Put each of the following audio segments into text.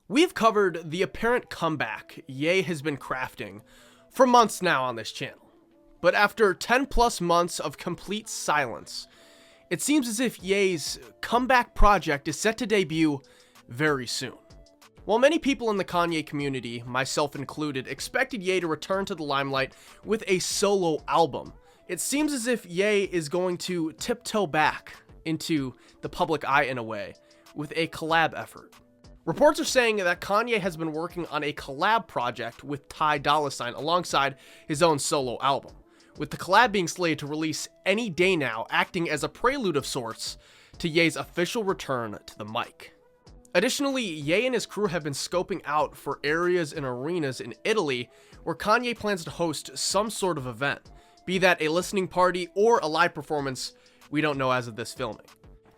We've covered the apparent comeback Ye has been crafting for months now on this channel. But after 10 plus months of complete silence, it seems as if Ye's comeback project is set to debut very soon. While many people in the Kanye community, myself included, expected Ye to return to the limelight with a solo album, it seems as if Ye is going to tiptoe back into the public eye in a way with a collab effort. Reports are saying that Kanye has been working on a collab project with Ty Dolla alongside his own solo album, with the collab being slated to release any day now, acting as a prelude of sorts to Ye's official return to the mic. Additionally, Ye and his crew have been scoping out for areas and arenas in Italy where Kanye plans to host some sort of event, be that a listening party or a live performance. We don't know as of this filming.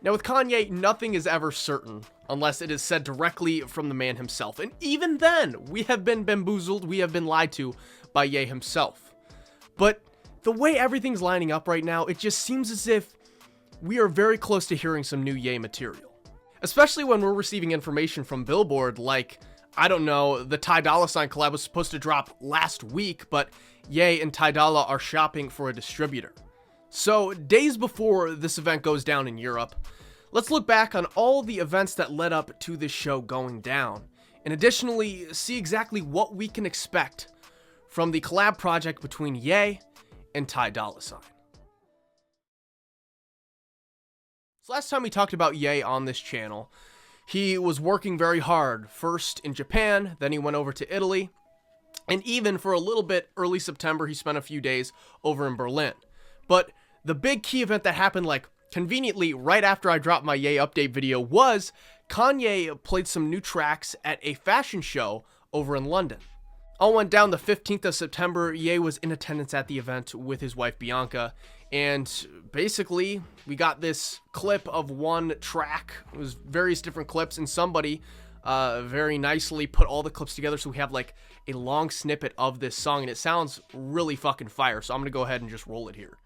Now with Kanye, nothing is ever certain unless it is said directly from the man himself, and even then, we have been bamboozled, we have been lied to by Ye himself. But the way everything's lining up right now, it just seems as if we are very close to hearing some new Ye material. Especially when we're receiving information from Billboard like, I don't know, the Ty Dolla collab was supposed to drop last week, but Ye and Ty Dolla are shopping for a distributor. So, days before this event goes down in Europe, let's look back on all the events that led up to this show going down, and additionally see exactly what we can expect from the collab project between Ye and Ty Dolla. So last time we talked about Ye on this channel, he was working very hard, first in Japan, then he went over to Italy, and even for a little bit early September, he spent a few days over in Berlin. But the big key event that happened like conveniently right after I dropped my Ye update video was Kanye played some new tracks at a fashion show over in London. All went down the 15th of September. Ye was in attendance at the event with his wife Bianca, and basically we got this clip of one track. It was various different clips, and somebody very nicely put all the clips together so we have like a long snippet of this song, and it sounds really fucking fire. So I'm gonna go ahead and just roll it here.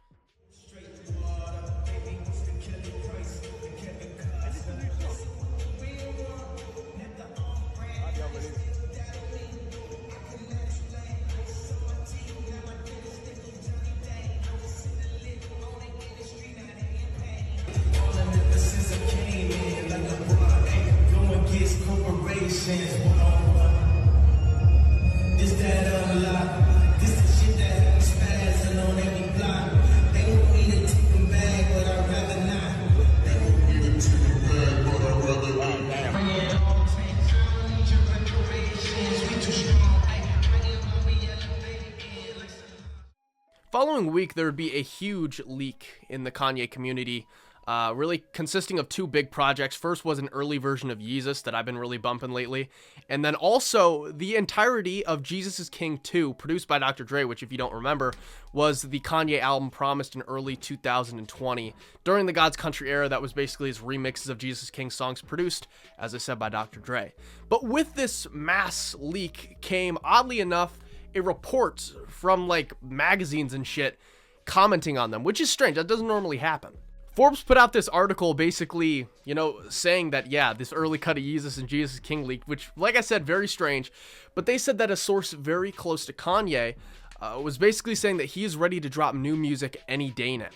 Following week, there would be a huge leak in the Kanye community, really consisting of two big projects. First was an early version of Yeezus that I've been really bumping lately, and then also the entirety of Jesus is King 2, produced by Dr. Dre, which, if you don't remember, was the Kanye album promised in early 2020 during the God's Country era. That was basically his remixes of Jesus is King songs produced, as I said, by Dr. Dre. But with this mass leak came, oddly enough, a report from like magazines and shit commenting on them, which is strange. That doesn't normally happen. Forbes put out this article basically, you know, saying that, yeah, this early cut of Yeezus and Jesus is King leaked, which, like I said, very strange. But they said that a source very close to Kanye was basically saying that he is ready to drop new music any day now.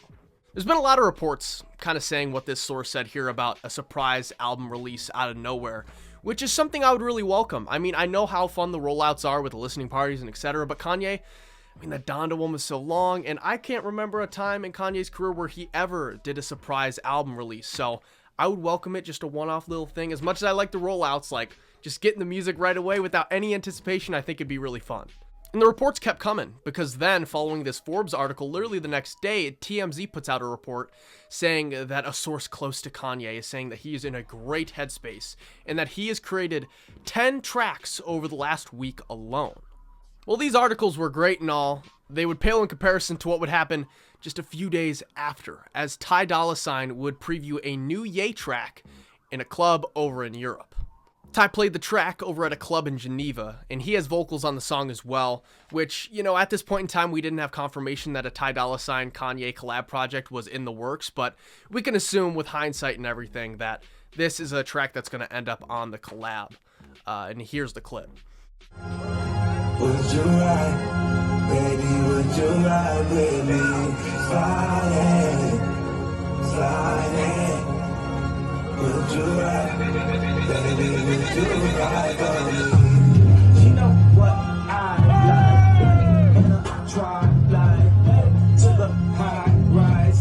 There's been a lot of reports kind of saying what this source said here about a surprise album release out of nowhere, which is something I would really welcome. I mean, I know how fun the rollouts are with the listening parties and etc., but Kanye, I mean, the Donda one was so long, and I can't remember a time in Kanye's career where he ever did a surprise album release, so I would welcome it, just a one-off little thing. As much as I like the rollouts, like, just getting the music right away without any anticipation, I think it'd be really fun. And the reports kept coming, because then, following this Forbes article, literally the next day, TMZ puts out a report saying that a source close to Kanye is saying that he is in a great headspace, and that he has created 10 tracks over the last week alone. Well, these articles were great and all. They would pale in comparison to what would happen just a few days after, as Ty Dolla would preview a new Ye track in a club over in Europe. Ty played the track over at a club in Geneva, and he has vocals on the song as well, which, you know, at this point in time, we didn't have confirmation that a Ty Dolla Kanye collab project was in the works, but we can assume with hindsight and everything that this is a track that's going to end up on the collab. And here's the clip. Would you ride, baby, would you ride with me? Slide in. Would you ride, baby, would you ride for me? You know what I like, and I try like to the high rise.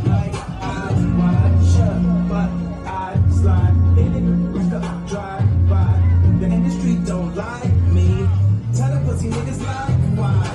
Like I watch up, but I slide in it like a drive by. The industry don't like me. Tell the pussy niggas like why.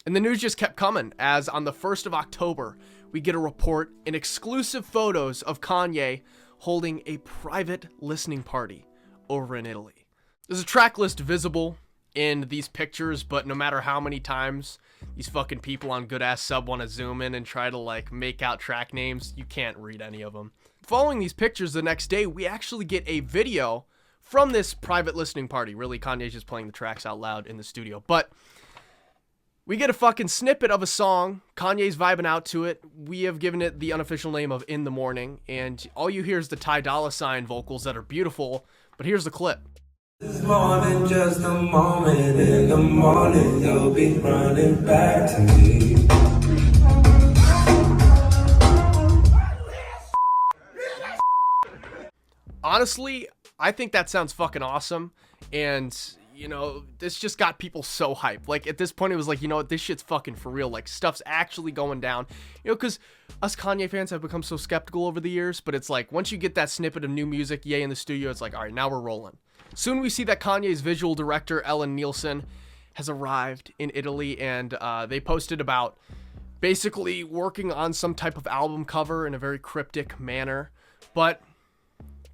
And the news just kept coming, as on the 1st of October, we get a report in exclusive photos of Kanye holding a private listening party over in Italy. There's a track list visible in these pictures, but no matter how many times these fucking people on Good Ass Sub want to zoom in and try to like make out track names, you can't read any of them. Following these pictures the next day, we actually get a video from this private listening party. Really, Kanye's just playing the tracks out loud in the studio, but we get a fucking snippet of a song. Kanye's vibing out to it. We have given it the unofficial name of In the Morning, and all you hear is the Ty Dolla Sign vocals that are beautiful, but here's the clip. This more than just a moment. In the morning, you'll be running back to me. Honestly, I think that sounds fucking awesome, and you know, this just got people so hyped. Like, at this point, it was like, you know what, this shit's fucking for real. Like, stuff's actually going down. You know, because us Kanye fans have become so skeptical over the years, but it's like, once you get that snippet of new music, Ye in the studio, it's like, all right, now we're rolling. Soon we see that Kanye's visual director, Ellen Nielsen, has arrived in Italy, and they posted about basically working on some type of album cover in a very cryptic manner. But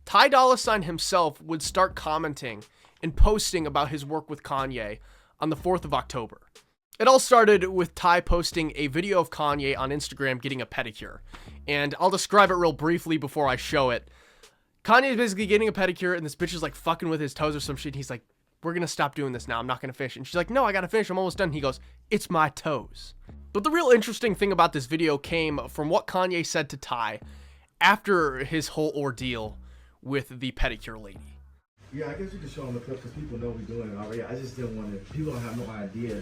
Ty Dolla Sign himself would start commenting and posting about his work with Kanye on the 4th of October. It all started with Ty posting a video of Kanye on Instagram getting a pedicure. And I'll describe it real briefly before I show it. Kanye's basically getting a pedicure, and this bitch is like fucking with his toes or some shit. He's like, we're gonna stop doing this now. I'm not gonna finish. And she's like, no, I gotta finish. I'm almost done. He goes, it's my toes. But the real interesting thing about this video came from what Kanye said to Ty after his whole ordeal with the pedicure lady. Yeah, I guess you can show them the clip because people know we're doing it already. I just didn't want to, people don't have no idea.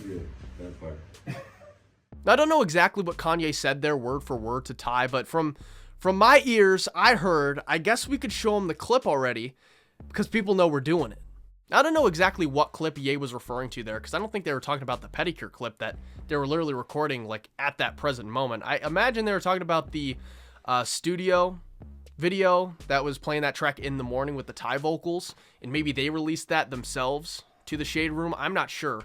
Yeah, that part. I don't know exactly what Kanye said there word for word to Ty, but from my ears, I heard, I guess we could show him the clip already because people know we're doing it. I don't know exactly what clip Ye was referring to there, because I don't think they were talking about the pedicure clip that they were literally recording like at that present moment. I imagine they were talking about the studio video that was playing that track In the Morning with the Ty vocals, and maybe they released that themselves to the Shade Room. I'm not sure.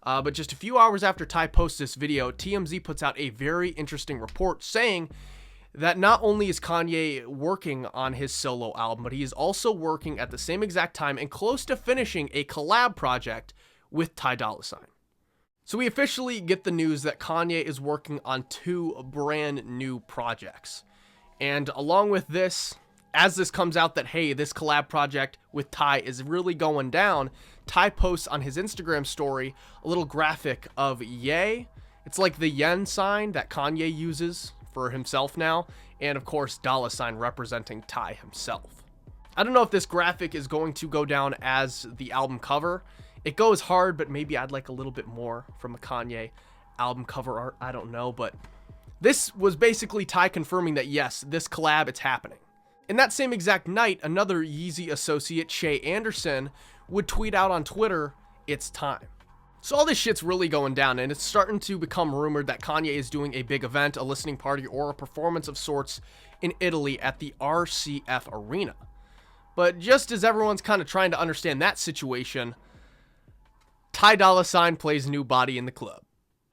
But just a few hours after Ty posts this video, TMZ puts out a very interesting report saying that not only is Kanye working on his solo album, but he is also working at the same exact time and close to finishing a collab project with Ty Dolla Sign. So we officially get the news that Kanye is working on 2 brand new projects. And along with this, as this comes out that, hey, this collab project with Ty is really going down, Ty posts on his Instagram story a little graphic of Ye. It's like the yen sign that Kanye uses for himself now, and of course Dolla Sign representing Ty himself. I don't know if this graphic is going to go down as the album cover. It goes hard, but maybe I'd like a little bit more from a Kanye album cover art. I don't know, but this was basically Ty confirming that yes, this collab, it's happening. In that same exact night, another Yeezy associate, Shay Anderson, would tweet out on Twitter, it's time. So all this shit's really going down, and it's starting to become rumored that Kanye is doing a big event, a listening party, or a performance of sorts in Italy at the RCF Arena. But just as everyone's kind of trying to understand that situation, Ty Dolla Sign plays New Body in the club.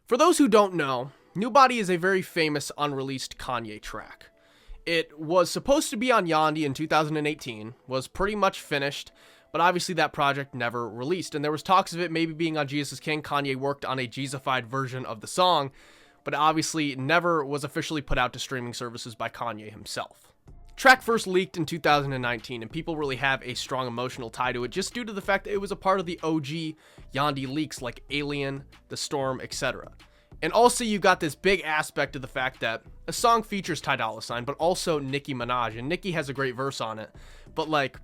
For those who don't know, New Body is a very famous unreleased Kanye track. It was supposed to be on Yandhi in 2018, was pretty much finished, but obviously that project never released, and there was talks of it maybe being on Jesus is King. Kanye worked on a Jeezified version of the song, but obviously never was officially put out to streaming services by Kanye himself. Track first leaked in 2019, and people really have a strong emotional tie to it just due to the fact that it was a part of the OG Yandhi leaks like Alien, The Storm, etc. And also you got this big aspect of the fact that a song features Ty Dolla Sign, but also Nicki Minaj, and Nicki has a great verse on it. But like,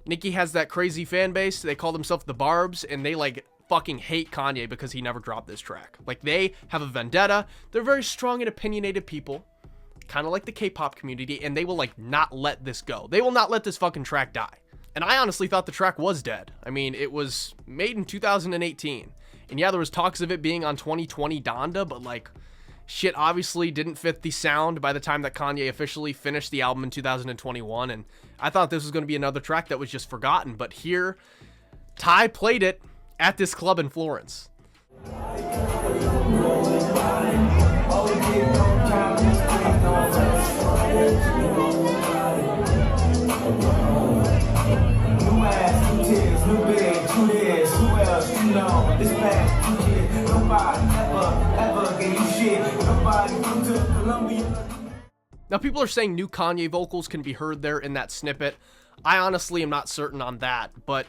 Nicki has that crazy fan base. They call themselves the Barbs, and they like fucking hate Kanye because he never dropped this track. Like, they have a vendetta. They're very strong and opinionated people, kind of like the K-pop community, and they will like not let this go. They will not let this fucking track die. And I honestly thought the track was dead. I mean, it was made in 2018, and yeah, there was talks of it being on 2020 Donda, but like, shit obviously didn't fit the sound by the time that Kanye officially finished the album in 2021, and I thought this was going to be another track that was just forgotten, but here, Ty played it at this club in Florence. Now, people are saying new Kanye vocals can be heard there in that snippet. I honestly am not certain on that, but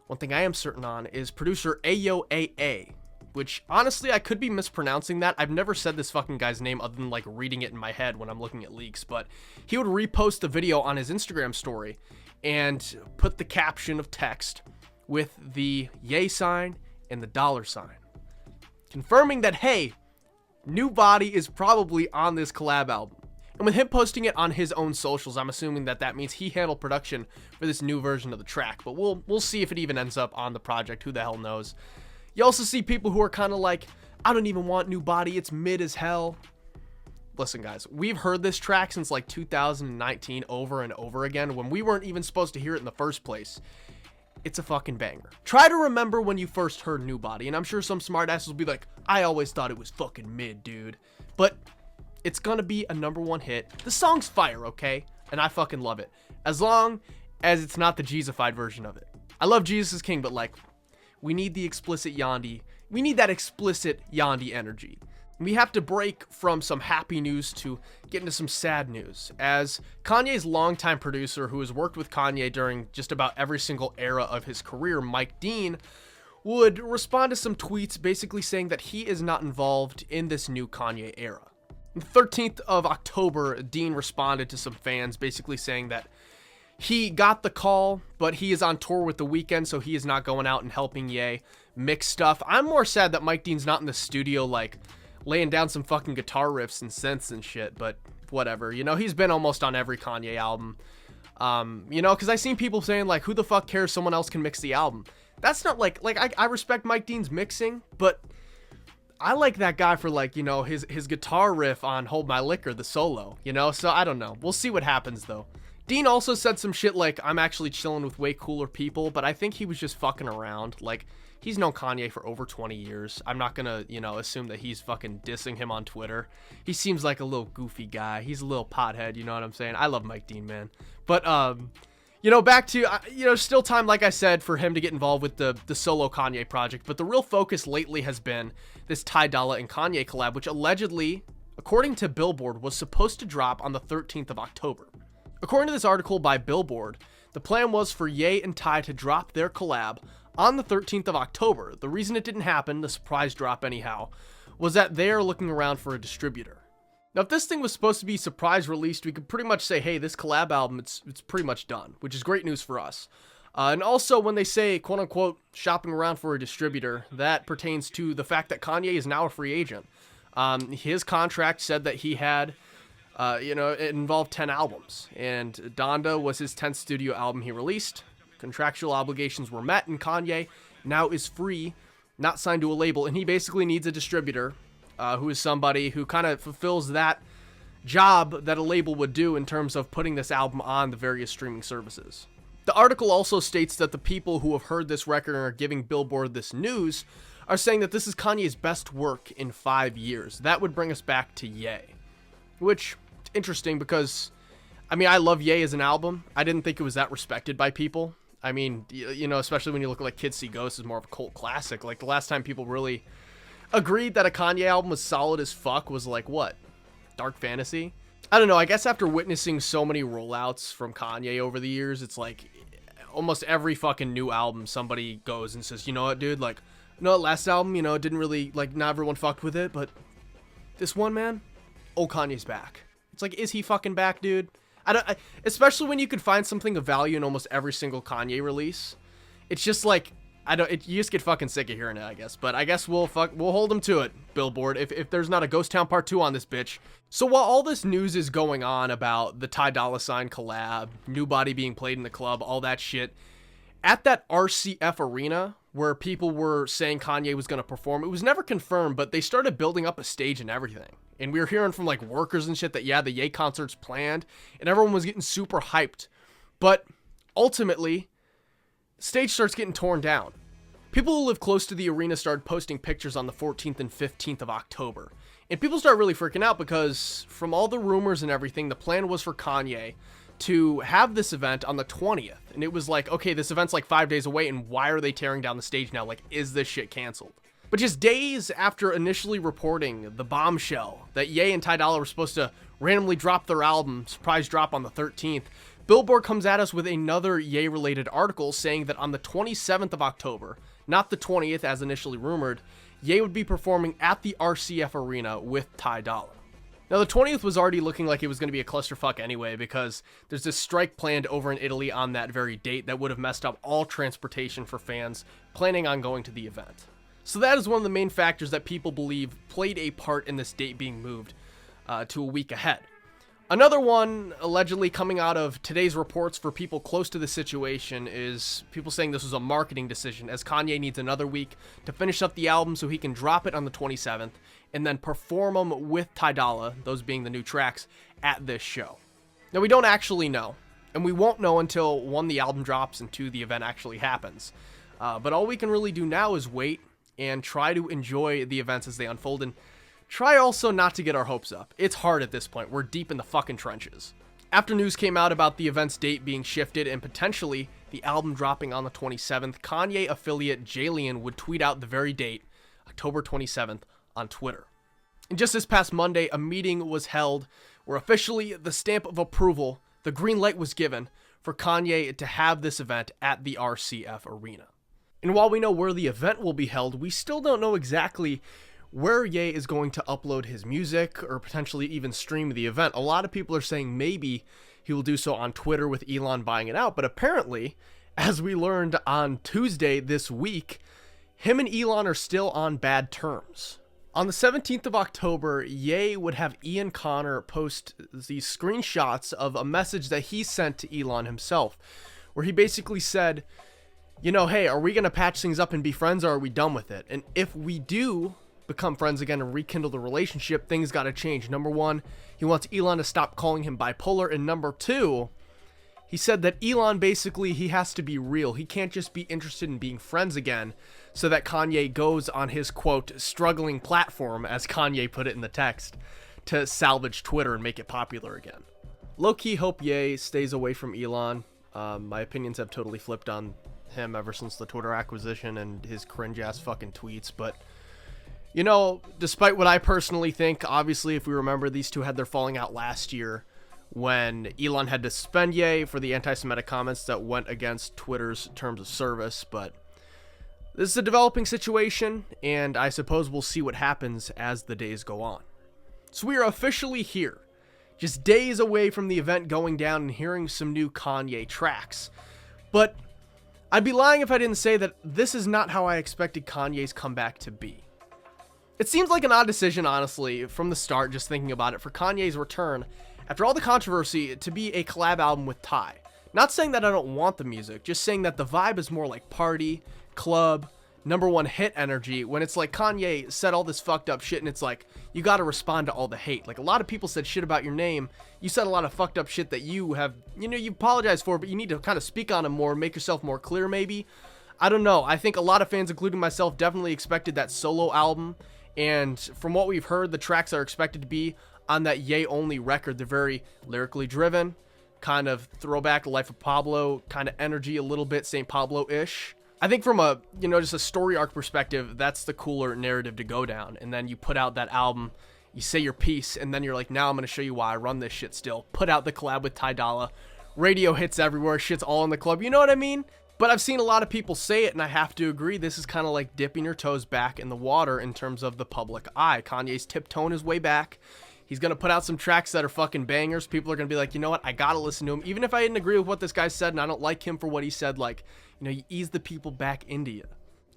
one thing I am certain on is producer AYOAA, which honestly I could be mispronouncing that. I've never said this fucking guy's name other than like reading it in my head when I'm looking at leaks, but he would repost the video on his Instagram story and put the caption of text with the yay sign and the dollar sign, confirming that, hey, new body is probably on this collab album. And with him posting it on his own socials, I'm assuming that that means he handled production for this new version of the track. But we'll see if it even ends up on the project. Who the hell knows? You also see people who are kind of like, I don't even want new body. It's mid as hell. Listen, guys, we've heard this track since like 2019 over and over again when we weren't even supposed to hear it in the first place. It's a fucking banger. Try to remember when you first heard new body, and I'm sure some smartasses will be like, I always thought it was fucking mid, dude. But it's gonna be a #1 hit. The song's fire, okay? And I fucking love it. As long as it's not the Jeezified version of it. I love Jesus is King, but like, we need the explicit Yandhi. We need that explicit Yandhi energy. We have to break from some happy news to get into some sad news, as Kanye's longtime producer, who has worked with Kanye during just about every single era of his career, Mike Dean, would respond to some tweets basically saying that he is not involved in this new Kanye era. On the 13th of October, Dean responded to some fans basically saying that he got the call, but he is on tour with The Weeknd, so he is not going out and helping Ye mix stuff. I'm more sad that Mike Dean's not in the studio, like, laying down some fucking guitar riffs and synths and shit, but whatever. You know, he's been almost on every Kanye album. You know, because I seen people saying, like, who the fuck cares, someone else can mix the album. That's not, like I respect Mike Dean's mixing, but I like that guy for, like, you know, his guitar riff on Hold My Liquor, the solo, you know? So, I don't know. We'll see what happens, though. Dean also said some shit like, I'm actually chilling with way cooler people, but I think he was just fucking around. Like, he's known Kanye for over 20 years. I'm not gonna, you know, assume that he's fucking dissing him on Twitter. He seems like a little goofy guy. He's a little pothead, you know what I'm saying? I love Mike Dean, man. But, you know, back to, you know, still time, like I said, for him to get involved with the solo Kanye project. But the real focus lately has been this Ty Dolla and Kanye collab, which allegedly, according to Billboard, was supposed to drop on the 13th of October. According to this article by Billboard, the plan was for Ye and Ty to drop their collab on the 13th of October. The reason it didn't happen, the surprise drop anyhow, was that they are looking around for a distributor. Now, if this thing was supposed to be surprise released, we could pretty much say, hey, this collab album, it's pretty much done, which is great news for us. And also, when they say, quote-unquote, shopping around for a distributor, that pertains to the fact that Kanye is now a free agent. His contract said that he had, you know, it involved 10 albums, and Donda was his 10th studio album he released. Contractual obligations were met, and Kanye now is free, not signed to a label, and he basically needs a distributor who is somebody who kind of fulfills that job that a label would do in terms of putting this album on the various streaming services. The article also states that the people who have heard this record and are giving Billboard this news are saying that this is Kanye's best work in 5 years. That would bring us back to Ye, which is interesting because, I mean, I love Ye as an album. I didn't think it was that respected by people. I mean, you know, especially when you look at like Kids See Ghosts is more of a cult classic. Like, the last time people really agreed that a Kanye album was solid as fuck was like, what? Dark Fantasy? I don't know. I guess after witnessing so many rollouts from Kanye over the years, it's like almost every fucking new album somebody goes and says, you know what, dude, like, no, last album, you know, it didn't really, like, not everyone fucked with it, but this one, man, oh, Kanye's back. It's like, is he fucking back, dude? Especially when you could find something of value in almost every single Kanye release. It's just like, you just get fucking sick of hearing it, I guess. But I guess we'll hold them to it, Billboard, if there's not a Ghost Town Part 2 on this bitch. So while all this news is going on about the Ty Dolla sign collab, New Body being played in the club, all that shit, at that RCF arena where people were saying Kanye was going to perform, it was never confirmed, but they started building up a stage and everything. And we were hearing from like workers and shit that, yeah, the Ye concert's planned, and everyone was getting super hyped. But ultimately, the stage starts getting torn down. People who live close to the arena started posting pictures on the 14th and 15th of October. And people start really freaking out because from all the rumors and everything, the plan was for Kanye to have this event on the 20th. And it was like, okay, this event's like 5 days away, and why are they tearing down the stage now? Like, is this shit canceled? But just days after initially reporting the bombshell that Ye and Ty Dolla were supposed to randomly drop their album, surprise drop on the 13th, Billboard comes at us with another Ye-related article saying that on the 27th of October, not the 20th as initially rumored, Ye would be performing at the RCF Arena with Ty Dolla. Now, the 20th was already looking like it was going to be a clusterfuck anyway, because there's this strike planned over in Italy on that very date that would have messed up all transportation for fans planning on going to the event. So that is one of the main factors that people believe played a part in this date being moved to a week ahead. Another one allegedly coming out of today's reports for people close to the situation is people saying this was a marketing decision, as Kanye needs another week to finish up the album so he can drop it on the 27th and then perform them with Ty Dolla, those being the new tracks, at this show. Now, we don't actually know, and we won't know until 1, the album drops, and 2, the event actually happens. But all we can really do now is wait and try to enjoy the events as they unfold, and try also not to get our hopes up. It's hard at this point. We're deep in the fucking trenches. After news came out about the event's date being shifted and potentially the album dropping on the 27th, Kanye affiliate Jalen would tweet out the very date, October 27th, on Twitter. And just this past Monday, a meeting was held where officially the stamp of approval, the green light was given for Kanye to have this event at the RCF Arena. And while we know where the event will be held, we still don't know exactly where Ye is going to upload his music or potentially even stream the event. A lot of people are saying maybe he will do so on Twitter with Elon buying it out, but apparently, as we learned on Tuesday this week, him and Elon are still on bad terms. On the 17th of October, Ye would have Ian Connor post these screenshots of a message that he sent to Elon himself, where he basically said, you know, hey, are we going to patch things up and be friends, or are we done with it? And if we do become friends again and rekindle the relationship, things got to change. Number 1, he wants Elon to stop calling him bipolar. And number 2, he said that Elon basically, he has to be real. He can't just be interested in being friends again, so that Kanye goes on his, quote, struggling platform, as Kanye put it in the text, to salvage Twitter and make it popular again. Low-key hope Ye stays away from Elon. My opinions have totally flipped on him ever since the Twitter acquisition and his cringe-ass fucking tweets, but you know, despite what I personally think, obviously, if we remember, these two had their falling out last year when Elon had to suspend Ye for the anti-Semitic comments that went against Twitter's terms of service. But this is a developing situation, and I suppose we'll see what happens as the days go on. So we are officially here, just days away from the event going down and hearing some new Kanye tracks. But I'd be lying if I didn't say that this is not how I expected Kanye's comeback to be. It seems like an odd decision, honestly, from the start, just thinking about it, for Kanye's return, after all the controversy, to be a collab album with Ty. Not saying that I don't want the music, just saying that the vibe is more like party, club, #1 hit energy, when it's like Kanye said all this fucked up shit, and it's like, you gotta respond to all the hate. Like, a lot of people said shit about your name. You said a lot of fucked up shit that you have, you know, you apologize for, but you need to kind of speak on it more, make yourself more clear, maybe. I don't know. I think a lot of fans, including myself, definitely expected that solo album. And from what we've heard, the tracks are expected to be on that Ye-only record. They're very lyrically driven, kind of throwback Life of Pablo, kind of energy a little bit St. Pablo-ish. I think from a, you know, just a story arc perspective, that's the cooler narrative to go down. And then you put out that album, you say your piece, and then you're like, now I'm going to show you why I run this shit still. Put out the collab with Ty Dolla. Radio hits everywhere. Shit's all in the club. You know what I mean? But I've seen a lot of people say it, and I have to agree, this is kind of like dipping your toes back in the water in terms of the public eye. Kanye's tiptoeing his way back. He's going to put out some tracks that are fucking bangers. People are going to be like, you know what? I got to listen to him. Even if I didn't agree with what this guy said and I don't like him for what he said, like, you know, you ease the people back into you.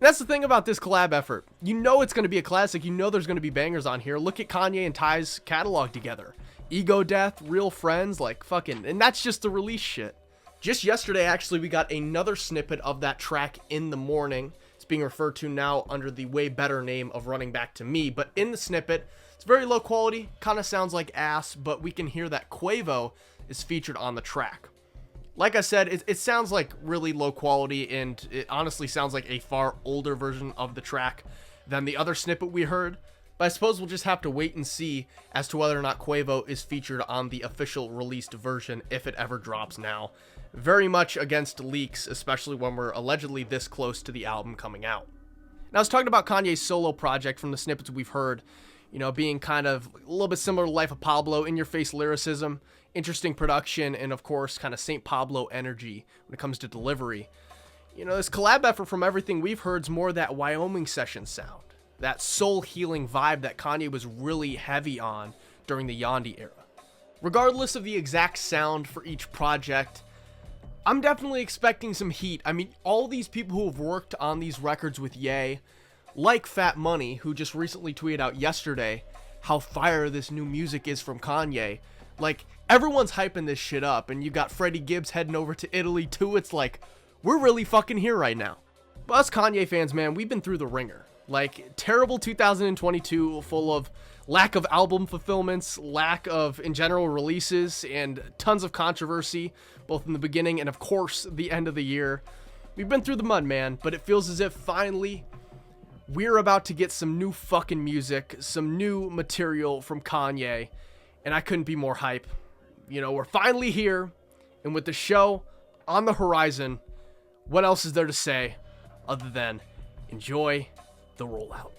That's the thing about this collab effort. You know it's going to be a classic. You know there's going to be bangers on here. Look at Kanye and Ty's catalog together. Ego Death, Real Friends, like fucking, and that's just the release shit. Just yesterday, actually, we got another snippet of that track In the Morning. It's being referred to now under the way better name of Running Back to Me, but in the snippet, it's very low quality, kind of sounds like ass, but we can hear that Quavo is featured on the track. Like I said, it sounds like really low quality, and it honestly sounds like a far older version of the track than the other snippet we heard. But I suppose we'll just have to wait and see as to whether or not Quavo is featured on the official released version, if it ever drops now. Very much against leaks, especially when we're allegedly this close to the album coming out. Now, I was talking about Kanye's solo project from the snippets we've heard, you know, being kind of a little bit similar to Life of Pablo, in-your-face lyricism, interesting production, and of course, kind of St. Pablo energy when it comes to delivery. You know, this collab effort, from everything we've heard, is more that Wyoming session sound, that soul-healing vibe that Kanye was really heavy on during the Yandhi era. Regardless of the exact sound for each project, I'm definitely expecting some heat. I mean, all these people who have worked on these records with Ye, like Fat Money, who just recently tweeted out yesterday how fire this new music is from Kanye. Like, everyone's hyping this shit up, and you got Freddie Gibbs heading over to Italy too. It's like, we're really fucking here right now. But us Kanye fans, man, we've been through the ringer. Like, terrible 2022 full of lack of album fulfillments, lack of, in general, releases, and tons of controversy, both in the beginning and, of course, the end of the year. We've been through the mud, man, but it feels as if finally we're about to get some new fucking music, some new material from Kanye, and I couldn't be more hype. You know, we're finally here, and with the show on the horizon, what else is there to say other than enjoy the rollout?